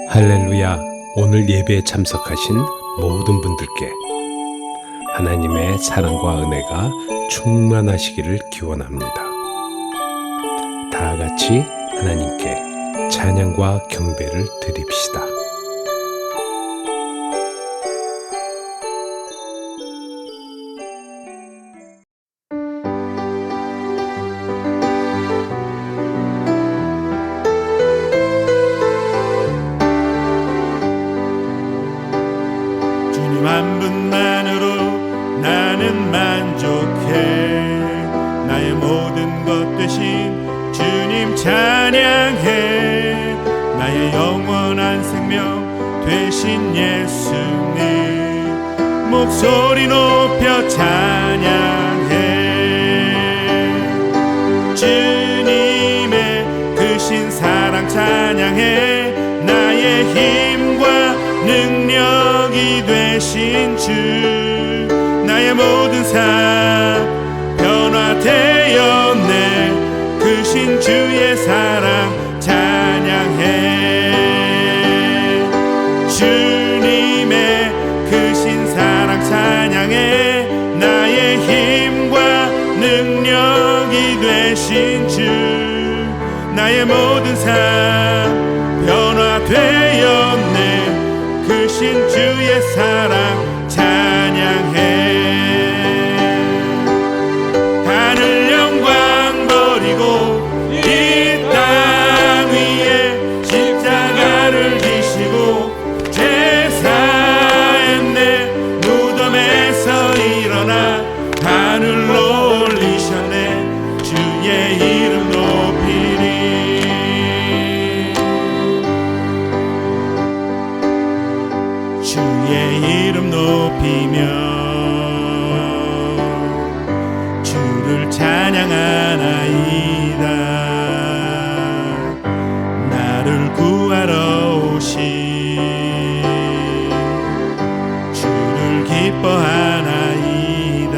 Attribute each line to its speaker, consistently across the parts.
Speaker 1: 할렐루야. 오늘 예배에 참석하신 모든 분들께 하나님의 사랑과 은혜가 충만하시기를 기원합니다. 다 같이 하나님께 찬양과 경배를 드립시다.
Speaker 2: 한 분만으로 나는 만족해. 나의 모든 것 되신 주님 찬양해. 나의 영원한 생명 되신 예수님 목소리 높여 찬양해. 주님의 크신 사랑 찬양해. 나의 힘과 능력이 되신 주 나의 모든 삶 변화되었네. 크신 주의 사랑 찬양해. 주님의 크신 사랑 찬양해. 나의 힘과 능력이 되신 주 나의 모든 삶 변화되었네. 크신 주의 사랑 찬양해. 하늘 영광 버리고 이 땅 위에 십자가를 지시고 제사했네. 무덤에서 일어나 하늘로 올리셨네. 주의 이름 높이리. 주의 이름 높이며 주를 찬양하나이다. 나를 구하러 오신 주를 기뻐하나이다.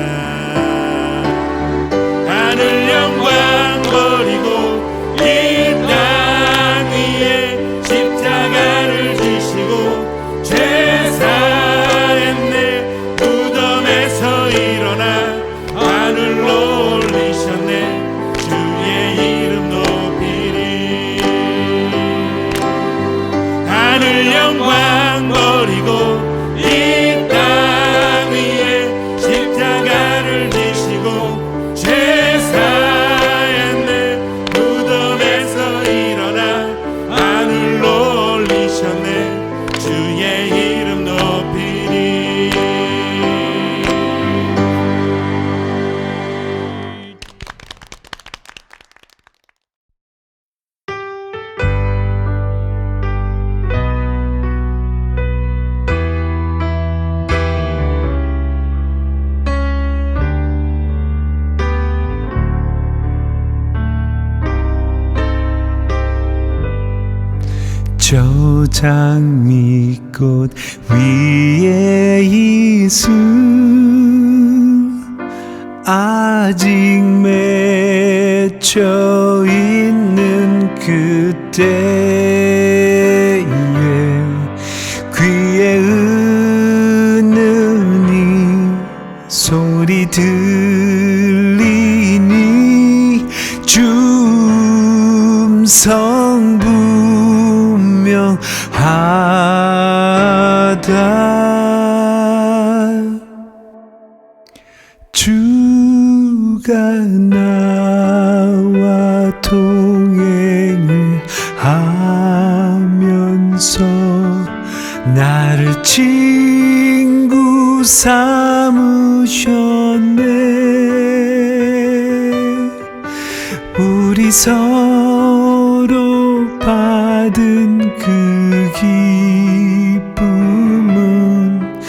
Speaker 2: 하늘 영광 버리고 이 땅 위에 십자가를 지시고 제사했네. 무덤에서 일어나 하늘로 올리셨네. 주의 이름 높이리. 하늘 영광 버리고 이 땅 위에 십자가를 지시고 제사했네. 무덤에서 일어나 하늘로 올리셨네. 주의 이름 높이리.
Speaker 3: 저 장미꽃 위에 이슬 아직 맺혀 있는 그때에 귀에 은은히 소리 들리니 줌성 분명하다. 주가 나와 동행을 하면서 나를 친구 삼으셨네. 우리 서로 받은 그 기쁨은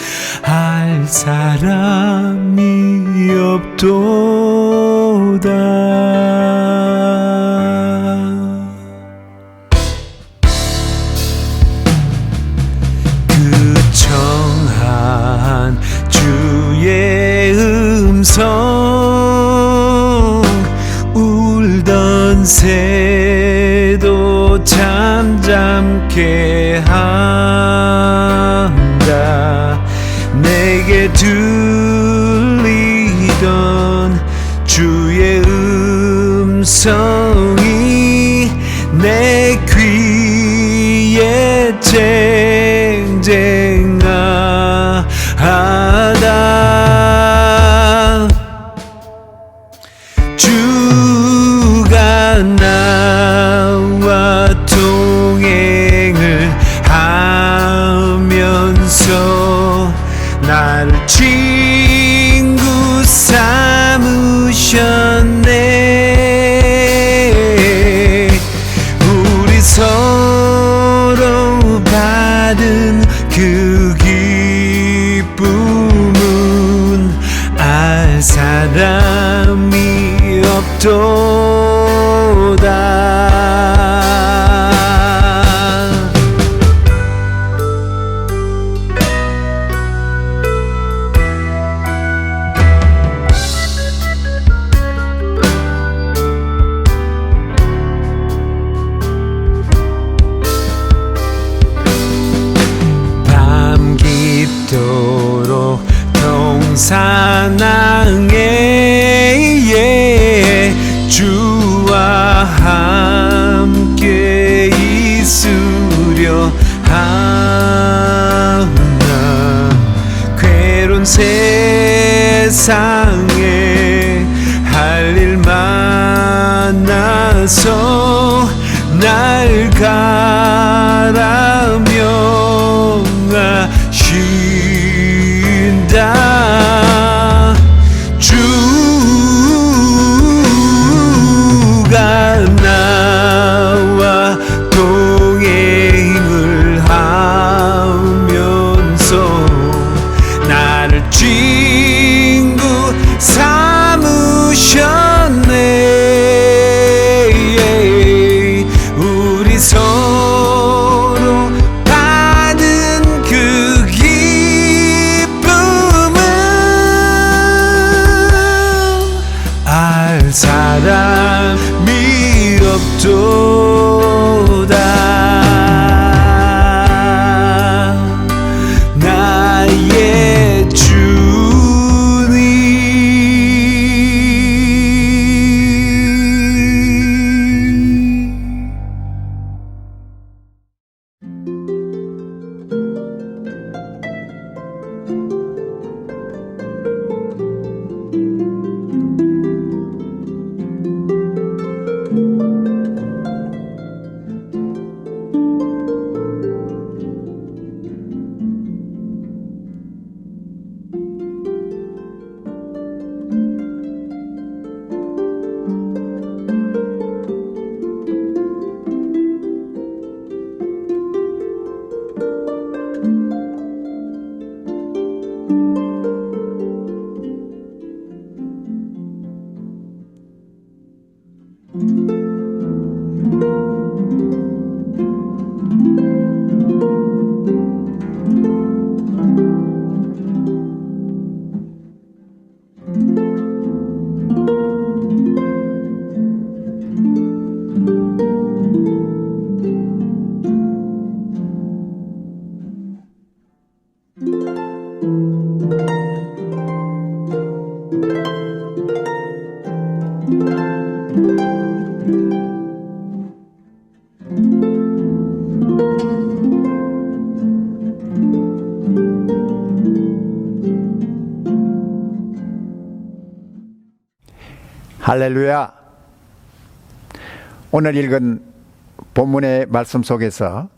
Speaker 3: 알 사람이 없도다. 그 청한 주의 새도 잠잠케 한다. 내게 들리던 주의 음성이 내 귀에 쟁쟁하다. 주가 나와 동행을 하면서 나를 친구 삼으셨네. 우리 서로 받은 그 기쁨은 알 사람이 없도다. 밤 깊도록 동산항에 주와 함께 있으려 하나. 괴로운 세상에 할 일 많아서 날 가라며 하신다. 주가 나와 동행을 하면서 나를 친구 삼으셨네. 우리 서로 받은 그 기쁨은 알 사람이 없도다. 나의 주님.
Speaker 4: 할렐루야. 오늘 읽은 본문의 말씀 속에서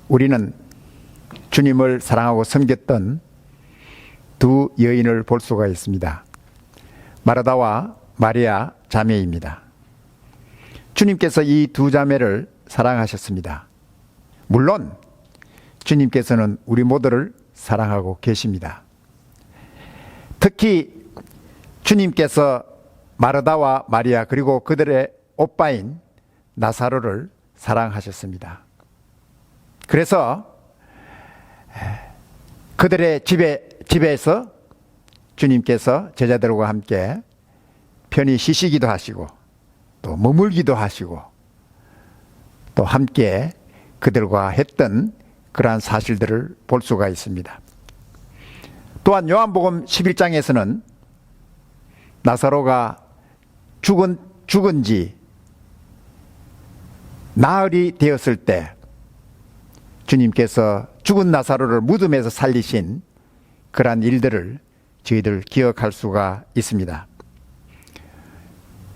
Speaker 4: 우리는 주님을 사랑하고 섬겼던 두 여인을 볼 수가 있습니다. 마르다와 마리아 자매입니다. 주님께서 이 두 자매를 사랑하셨습니다. 물론 주님께서는 우리 모두를 사랑하고 계십니다. 특히 주님께서 마르다와 마리아 그리고 그들의 오빠인 나사로를 사랑하셨습니다. 그래서 그들의 집에서 주님께서 제자들과 함께 편히 쉬시기도 하시고 또 머물기도 하시고 또 함께 그들과 했던 그러한 사실들을 볼 수가 있습니다. 또한 요한복음 11장에서는 나사로가 죽은 지 나흘이 되었을 때 주님께서 죽은 나사로를 무덤에서 살리신 그러한 일들을 저희들 기억할 수가 있습니다.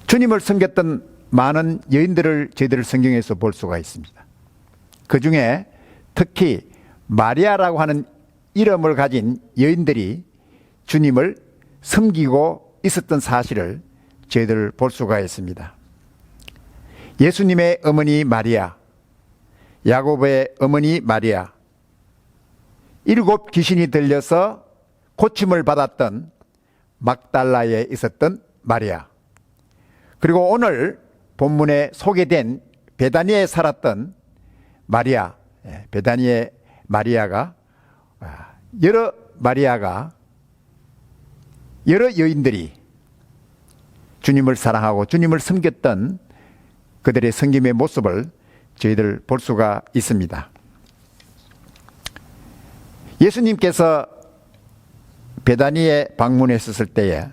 Speaker 4: 주님을 섬겼던 많은 여인들을 저희들 성경에서 볼 수가 있습니다. 그 중에 특히 마리아라고 하는 이름을 가진 여인들이 주님을 섬기고 있었던 사실을 저희들 볼 수가 있습니다. 예수님의 어머니 마리아, 야고보의 어머니 마리아, 7 귀신이 들려서 고침을 받았던 막달라에 있었던 마리아, 그리고 오늘 본문에 소개된 베다니에 살았던 마리아, 베다니의 마리아가 여러 여인들이 주님을 사랑하고 주님을 섬겼던 그들의 섬김의 모습을 저희들 볼 수가 있습니다. 예수님께서 베다니에 방문했었을 때에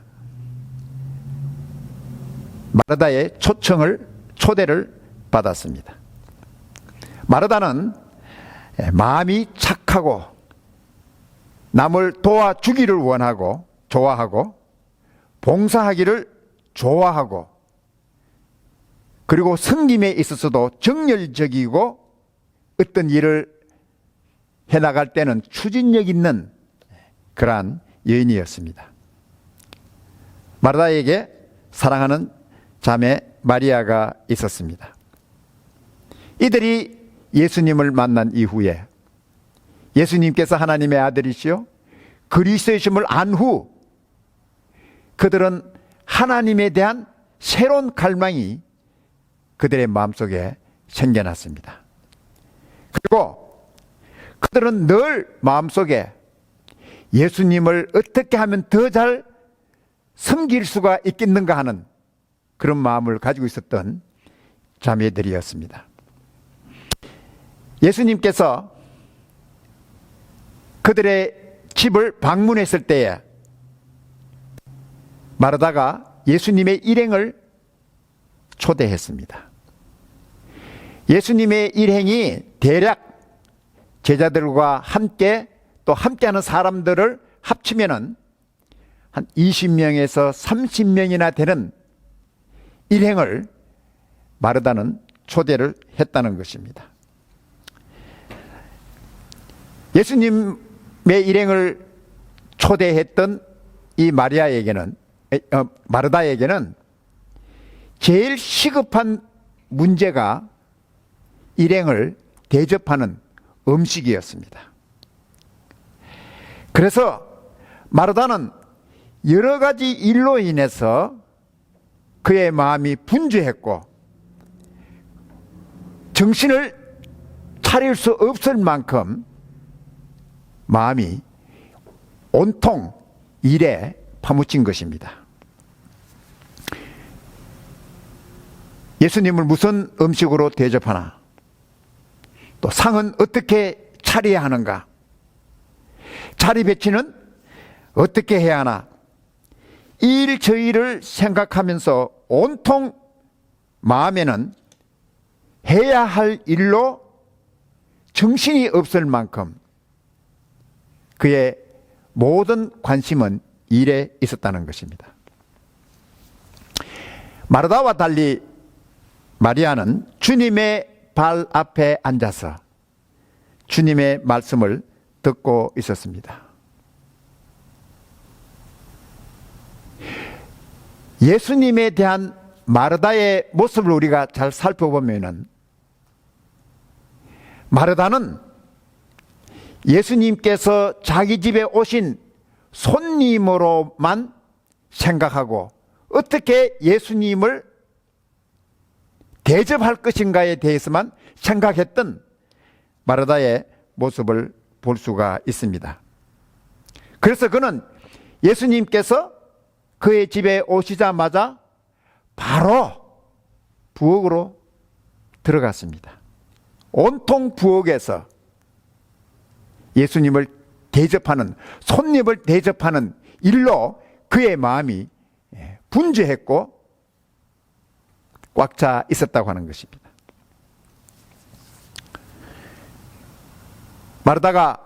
Speaker 4: 마르다의 초대를 받았습니다. 마르다는 마음이 착하고 남을 도와주기를 원하고 좋아하고 봉사하기를 좋아하고 그리고 섬김에 있어서도 정열적이고 어떤 일을 해나갈 때는 추진력 있는 그러한 여인이었습니다. 마르다에게 사랑하는 자매 마리아가 있었습니다. 이들이 예수님을 만난 이후에 예수님께서 하나님의 아들이시요 그리스도이심을 안 후 그들은 하나님에 대한 새로운 갈망이 그들의 마음속에 생겨났습니다. 그리고 그들은 늘 마음속에 예수님을 어떻게 하면 더 잘 섬길 수가 있겠는가 하는 그런 마음을 가지고 있었던 자매들이었습니다. 예수님께서 그들의 집을 방문했을 때에 마르다가 예수님의 일행을 초대했습니다. 예수님의 일행이 대략 제자들과 함께 또 함께하는 사람들을 합치면은 한 20명에서 30명이나 되는 일행을 마르다는 초대를 했다는 것입니다. 예수님의 일행을 초대했던 이 마르다에게는 제일 시급한 문제가 일행을 대접하는 음식이었습니다. 그래서 마르다는 여러 가지 일로 인해서 그의 마음이 분주했고 정신을 차릴 수 없을 만큼 마음이 온통 일에 파묻힌 것입니다. 예수님을 무슨 음식으로 대접하나, 또 상은 어떻게 차려야 하는가, 자리 배치는 어떻게 해야 하나, 일 저일을 생각하면서 온통 마음에는 해야 할 일로 정신이 없을 만큼 그의 모든 관심은 일에 있었다는 것입니다. 마르다와 달리 마리아는 주님의 발 앞에 앉아서 주님의 말씀을 듣고 있었습니다. 예수님에 대한 마르다의 모습을 우리가 잘 살펴보면은 마르다는 예수님께서 자기 집에 오신 손님으로만 생각하고 어떻게 예수님을 대접할 것인가에 대해서만 생각했던 마르다의 모습을 볼 수가 있습니다. 그래서 그는 예수님께서 그의 집에 오시자마자 바로 부엌으로 들어갔습니다. 온통 부엌에서 예수님을 대접하는, 손님을 대접하는 일로 그의 마음이 분주했고 꽉 차 있었다고 하는 것입니다. 마르다가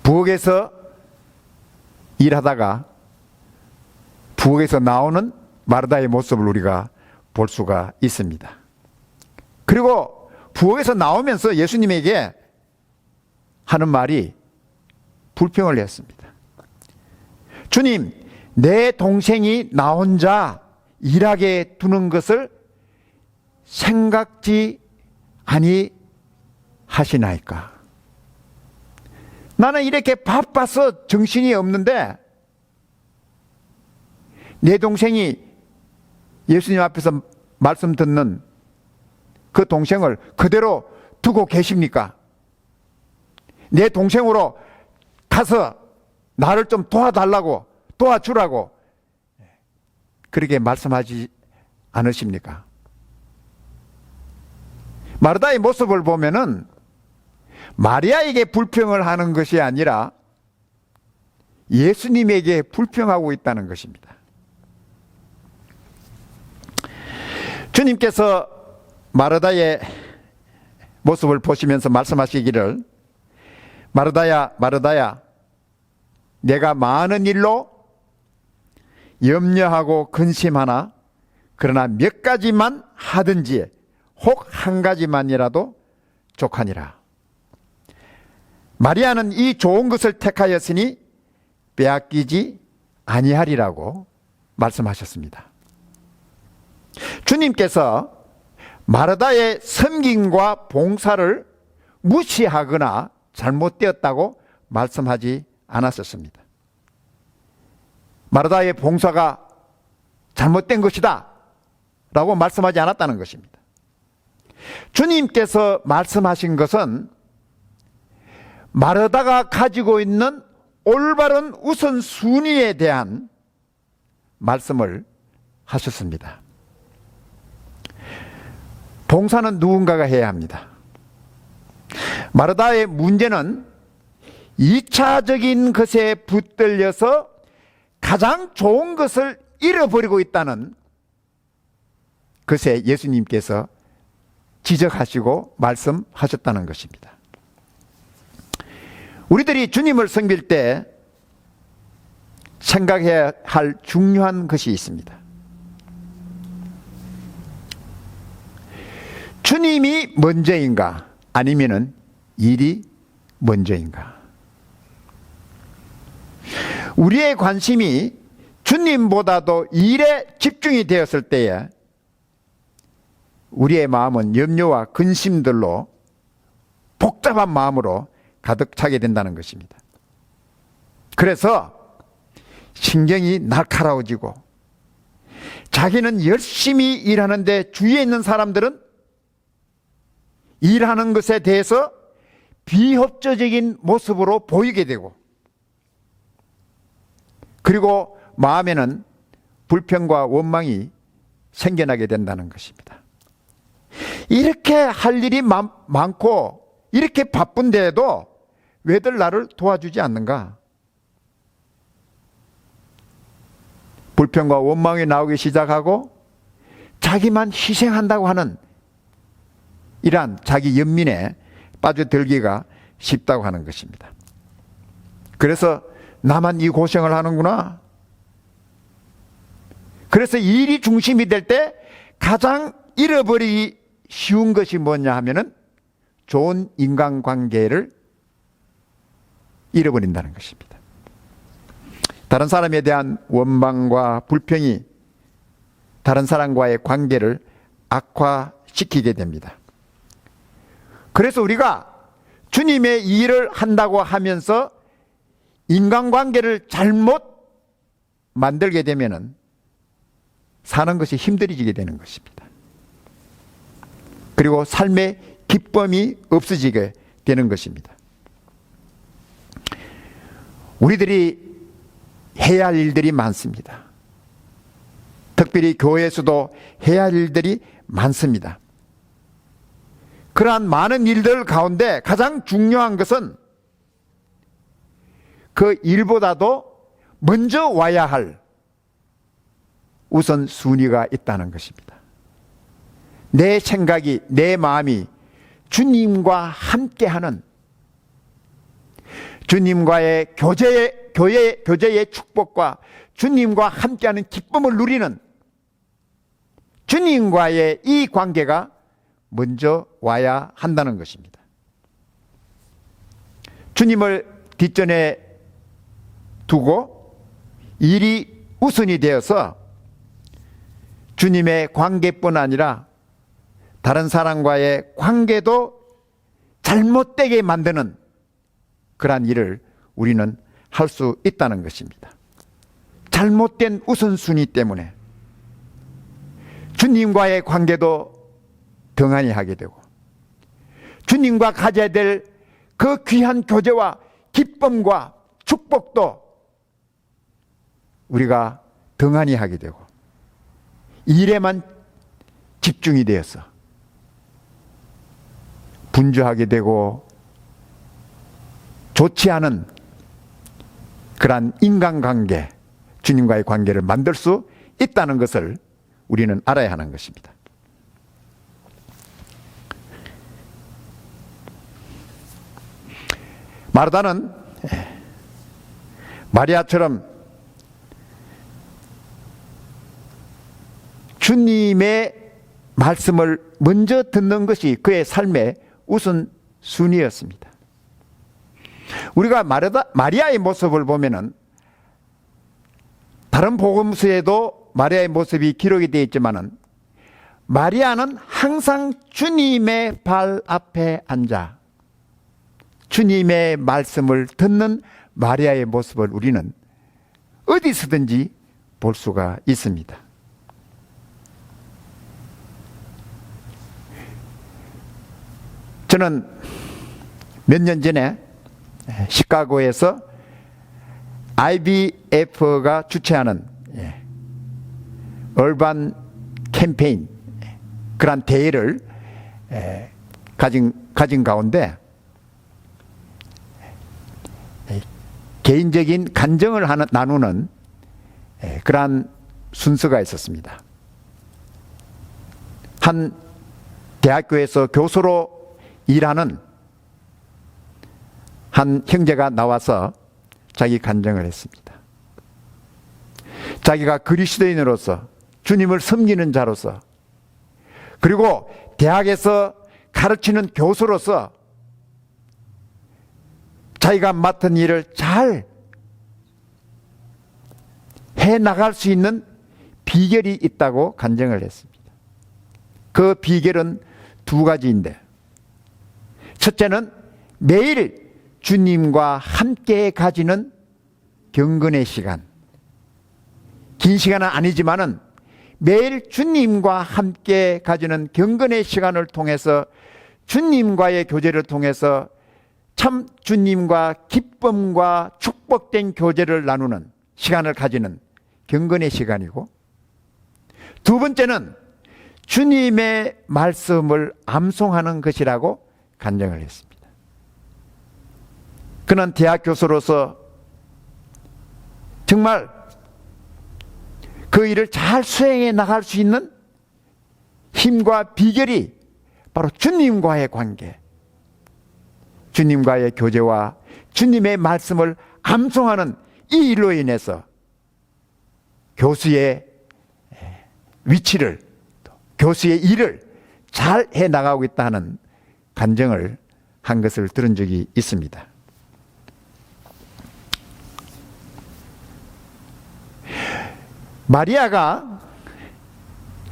Speaker 4: 부엌에서 일하다가 부엌에서 나오는 마르다의 모습을 우리가 볼 수가 있습니다. 그리고 부엌에서 나오면서 예수님에게 하는 말이 불평을 했습니다. 주님, 내 동생이 나 혼자 일하게 두는 것을 생각지 아니하시나이까? 나는 이렇게 바빠서 정신이 없는데 내 동생이 예수님 앞에서 말씀 듣는 그 동생을 그대로 두고 계십니까? 내 동생으로 가서 나를 좀 도와달라고, 도와주라고 그렇게 말씀하지 않으십니까? 마르다의 모습을 보면은 마리아에게 불평을 하는 것이 아니라 예수님에게 불평하고 있다는 것입니다. 주님께서 마르다의 모습을 보시면서 말씀하시기를, 마르다야, 마르다야, 내가 많은 일로 염려하고 근심하나 그러나 몇 가지만 하든지 혹 한 가지만이라도 족하니라. 마리아는 이 좋은 것을 택하였으니 빼앗기지 아니하리라고 말씀하셨습니다. 주님께서 마르다의 섬김과 봉사를 무시하거나 잘못되었다고 말씀하지 않았었습니다. 마르다의 봉사가 잘못된 것이다 라고 말씀하지 않았다는 것입니다. 주님께서 말씀하신 것은 마르다가 가지고 있는 올바른 우선순위에 대한 말씀을 하셨습니다. 봉사는 누군가가 해야 합니다. 마르다의 문제는 2차적인 것에 붙들려서 가장 좋은 것을 잃어버리고 있다는 것에 예수님께서 지적하시고 말씀하셨다는 것입니다. 우리들이 주님을 섬길 때 생각해야 할 중요한 것이 있습니다. 주님이 먼저인가 아니면은 일이 먼저인가? 우리의 관심이 주님보다도 일에 집중이 되었을 때에 우리의 마음은 염려와 근심들로 복잡한 마음으로 가득 차게 된다는 것입니다. 그래서 신경이 날카로워지고 자기는 열심히 일하는데 주위에 있는 사람들은 일하는 것에 대해서 비협조적인 모습으로 보이게 되고, 그리고 마음에는 불평과 원망이 생겨나게 된다는 것입니다. 이렇게 할 일이 많고 이렇게 바쁜데도 왜들 나를 도와주지 않는가? 불평과 원망이 나오기 시작하고 자기만 희생한다고 하는 이러한 자기 연민에 빠져들기가 쉽다고 하는 것입니다. 그래서 나만 이 고생을 하는구나. 그래서 일이 중심이 될 때 가장 잃어버리기 쉬운 것이 뭐냐 하면은 좋은 인간관계를 잃어버린다는 것입니다. 다른 사람에 대한 원망과 불평이 다른 사람과의 관계를 악화시키게 됩니다. 그래서 우리가 주님의 일을 한다고 하면서 인간관계를 잘못 만들게 되면은 사는 것이 힘들어지게 되는 것입니다. 그리고 삶의 기쁨이 없어지게 되는 것입니다. 우리들이 해야 할 일들이 많습니다. 특별히 교회에서도 해야 할 일들이 많습니다. 그러한 많은 일들 가운데 가장 중요한 것은 그 일보다도 먼저 와야 할 우선순위가 있다는 것입니다. 내 생각이, 내 마음이 주님과 함께하는, 주님과의 교제의 축복과 주님과 함께하는 기쁨을 누리는 주님과의 이 관계가 먼저 와야 한다는 것입니다. 주님을 뒷전에 두고 일이 우선이 되어서 주님의 관계뿐 아니라 다른 사람과의 관계도 잘못되게 만드는 그러한 일을 우리는 할 수 있다는 것입니다. 잘못된 우선순위 때문에 주님과의 관계도 등한히 하게 되고 주님과 가져야 될 그 귀한 교제와 기쁨과 축복도 우리가 등한히 하게 되고 일에만 집중이 되어서 분주하게 되고 좋지 않은 그러한 인간관계, 주님과의 관계를 만들 수 있다는 것을 우리는 알아야 하는 것입니다. 마르다는 마리아처럼 주님의 말씀을 먼저 듣는 것이 그의 삶의 우선순위였습니다. 우리가 마리아의 모습을 보면은 다른 복음서에도 마리아의 모습이 기록이 되어 있지만은 마리아는 항상 주님의 발 앞에 앉아 주님의 말씀을 듣는 마리아의 모습을 우리는 어디서든지 볼 수가 있습니다. 저는 몇 년 전에 시카고에서 IBF가 주최하는 얼반 캠페인 그런 대회를 가진 가운데 개인적인 간증을 나누는 그러한 순서가 있었습니다. 한 대학교에서 교수로 일하는 한 형제가 나와서 자기 간증을 했습니다. 자기가 그리스도인으로서 주님을 섬기는 자로서 그리고 대학에서 가르치는 교수로서 자기가 맡은 일을 잘 해나갈 수 있는 비결이 있다고 간증을 했습니다. 그 비결은 두 가지인데 첫째는 매일 주님과 함께 가지는 경건의 시간, 긴 시간은 아니지만은 매일 주님과 함께 가지는 경건의 시간을 통해서 주님과의 교제를 통해서 참 주님과 기쁨과 축복된 교제를 나누는 시간을 가지는 경건의 시간이고, 두 번째는 주님의 말씀을 암송하는 것이라고 간증을 했습니다. 그는 대학 교수로서 정말 그 일을 잘 수행해 나갈 수 있는 힘과 비결이 바로 주님과의 관계, 주님과의 교제와 주님의 말씀을 암송하는 이 일로 인해서 교수의 위치를, 교수의 일을 잘 해나가고 있다는 간증을 한 것을 들은 적이 있습니다. 마리아가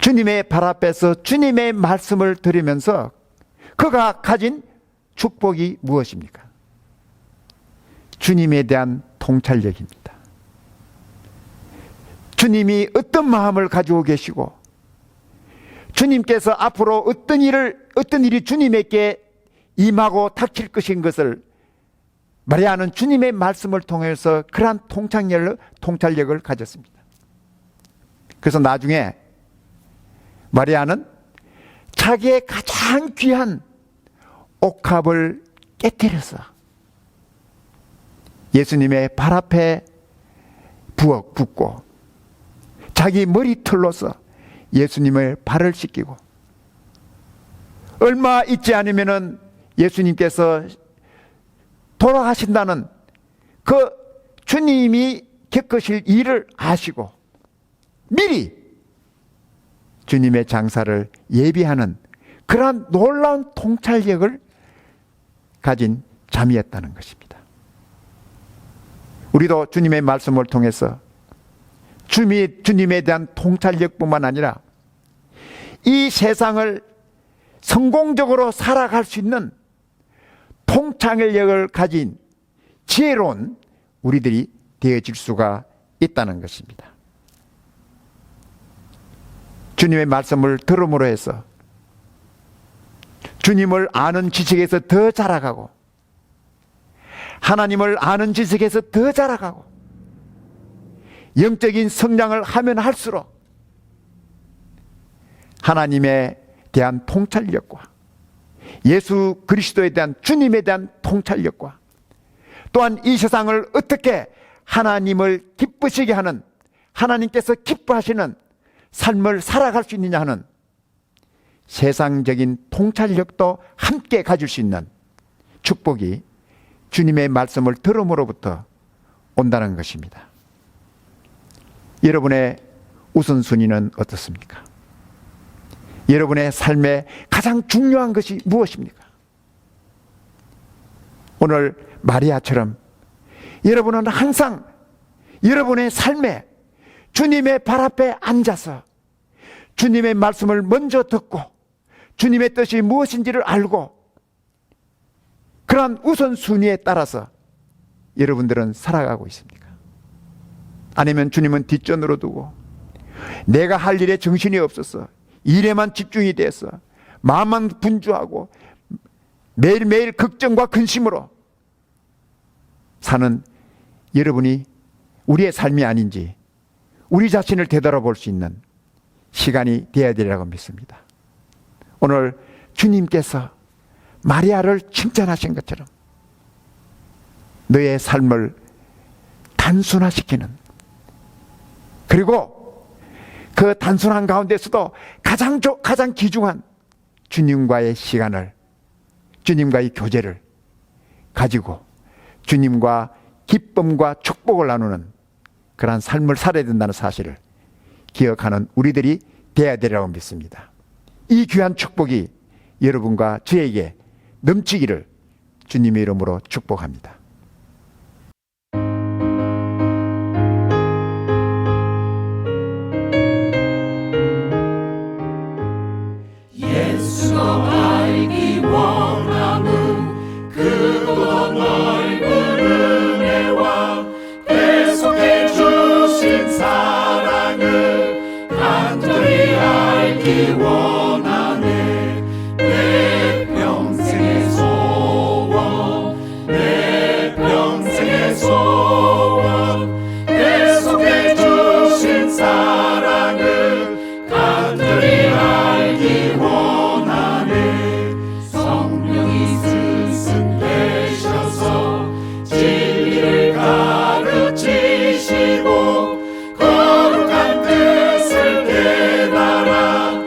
Speaker 4: 주님의 발 앞에서 주님의 말씀을 들으면서 그가 가진 축복이 무엇입니까? 주님에 대한 통찰력입니다. 주님이 어떤 마음을 가지고 계시고 주님께서 앞으로 어떤 일이 주님에게 임하고 닥칠 것인 것을 마리아는 주님의 말씀을 통해서 그러한 통찰력을 가졌습니다. 그래서 나중에 마리아는 자기의 가장 귀한 옥합을 깨뜨려서 예수님의 발 앞에 붓고 자기 머리털로서 예수님의 발을 씻기고, 얼마 있지 않으면은 예수님께서 돌아가신다는 그 주님이 겪으실 일을 아시고 미리 주님의 장사를 예비하는 그러한 놀라운 통찰력을 가진 자매였다는 것입니다. 우리도 주님의 말씀을 통해서 주님에 대한 통찰력뿐만 아니라 이 세상을 성공적으로 살아갈 수 있는 통찰력을 가진 지혜로운 우리들이 되어질 수가 있다는 것입니다. 주님의 말씀을 들음으로 해서 주님을 아는 지식에서 더 자라가고, 하나님을 아는 지식에서 더 자라가고, 영적인 성장을 하면 할수록 하나님에 대한 통찰력과 예수 그리스도에 대한, 주님에 대한 통찰력과, 또한 이 세상을 어떻게 하나님을 기쁘시게 하는, 하나님께서 기뻐하시는 삶을 살아갈 수 있느냐 하는 세상적인 통찰력도 함께 가질 수 있는 축복이 주님의 말씀을 들음으로부터 온다는 것입니다. 여러분의 우선순위는 어떻습니까? 여러분의 삶에 가장 중요한 것이 무엇입니까? 오늘 마리아처럼 여러분은 항상 여러분의 삶에 주님의 발 앞에 앉아서 주님의 말씀을 먼저 듣고 주님의 뜻이 무엇인지를 알고 그러한 우선순위에 따라서 여러분들은 살아가고 있습니까? 아니면 주님은 뒷전으로 두고 내가 할 일에 정신이 없어서 일에만 집중이 돼서 마음만 분주하고 매일매일 걱정과 근심으로 사는 여러분이 우리의 삶이 아닌지 우리 자신을 되돌아볼 수 있는 시간이 되어야 되리라고 믿습니다. 오늘 주님께서 마리아를 칭찬하신 것처럼 너의 삶을 단순화시키는, 그리고 그 단순한 가운데서도 가장 귀중한 주님과의 시간을, 주님과의 교제를 가지고 주님과 기쁨과 축복을 나누는 그러한 삶을 살아야 된다는 사실을 기억하는 우리들이 되어야 되리라고 믿습니다. 이 귀한 축복이 여러분과 저에게 넘치기를 주님의 이름으로 축복합니다.
Speaker 2: 예수 알기 원함은 크고 넓은 은혜와 계속해 주신 사랑을 간절히 알기 원하네. 내 평생의 소원, 내 평생의 소원, 계속해 주신 사랑을 간절히 알기 원하네. 성령이 스승되셔서 진리를 가르치시고 거룩한 뜻을 깨달아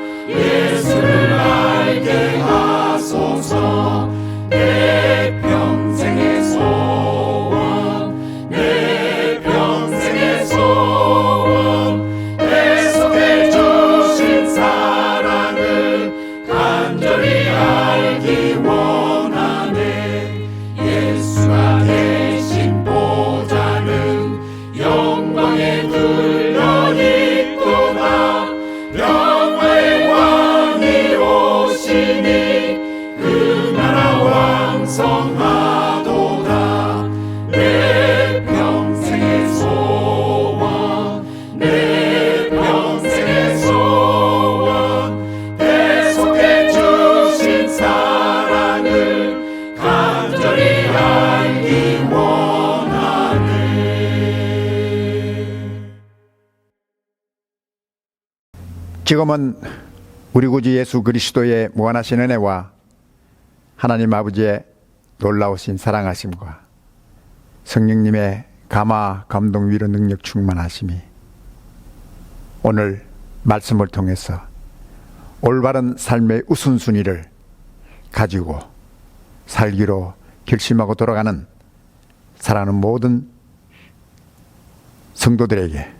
Speaker 4: 지금은 우리 구주 예수 그리스도의 무한하신 은혜와 하나님 아버지의 놀라우신 사랑하심과 성령님의 감화, 감동, 위로, 능력 충만하심이 오늘 말씀을 통해서 올바른 삶의 우선순위를 가지고 살기로 결심하고 돌아가는 사랑하는 모든 성도들에게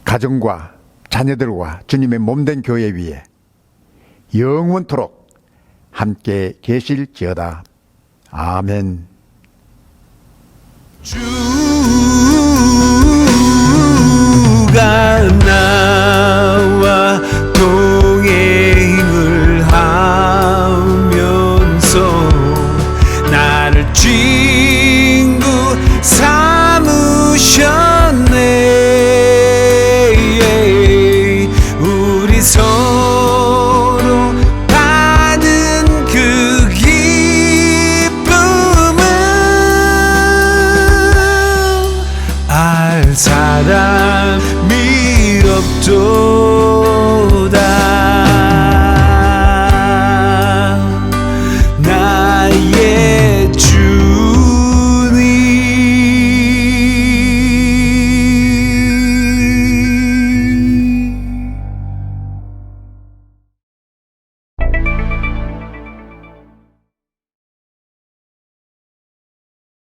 Speaker 4: 가정과 자녀들과 주님의 몸된 교회 위에 영원토록 함께 계실지어다. 아멘.
Speaker 3: 주